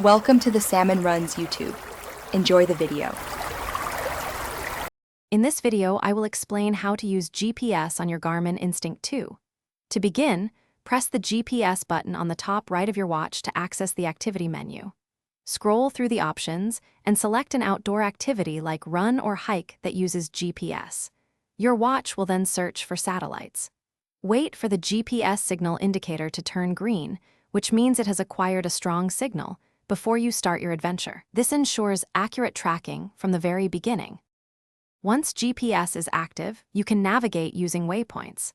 Welcome to the Salmon Runs YouTube. Enjoy the video. In this video, I will explain how to use GPS on your Garmin Instinct 2. To begin, press the GPS button on the top right of your watch to access the activity menu. Scroll through the options and select an outdoor activity like run or hike that uses GPS. Your watch will then search for satellites. Wait for the GPS signal indicator to turn green, which means it has acquired a strong signal, before you start your adventure. This ensures accurate tracking from the very beginning. Once GPS is active, you can navigate using waypoints.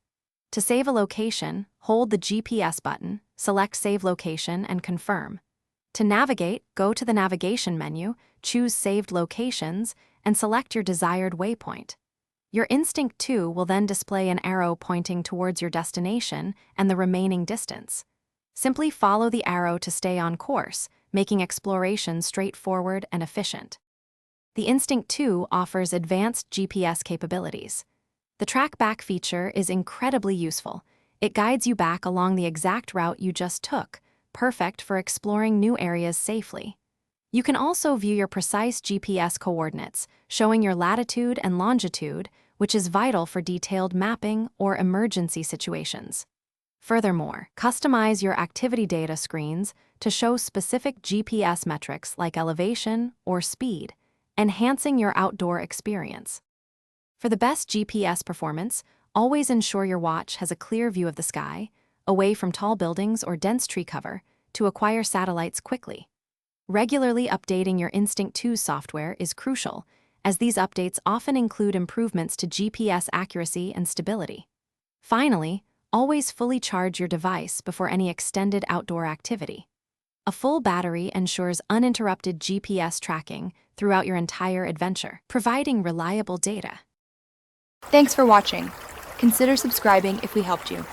To save a location, hold the GPS button, select Save Location, and confirm. To navigate, go to the navigation menu, choose Saved Locations, and select your desired waypoint. Your Instinct 2 will then display an arrow pointing towards your destination and the remaining distance. Simply follow the arrow to stay on course, making exploration straightforward and efficient. The Instinct 2 offers advanced GPS capabilities. The TracBack feature is incredibly useful. It guides you back along the exact route you just took, perfect for exploring new areas safely. You can also view your precise GPS coordinates, showing your latitude and longitude, which is vital for detailed mapping or emergency situations. Furthermore, customize your activity data screens to show specific GPS metrics like elevation or speed, enhancing your outdoor experience. For the best GPS performance, always ensure your watch has a clear view of the sky, away from tall buildings or dense tree cover, to acquire satellites quickly. Regularly updating your Instinct 2 software is crucial, as these updates often include improvements to GPS accuracy and stability. Finally, always fully charge your device before any extended outdoor activity. A full battery ensures uninterrupted GPS tracking throughout your entire adventure, providing reliable data. Thanks for watching. Consider subscribing if we helped you.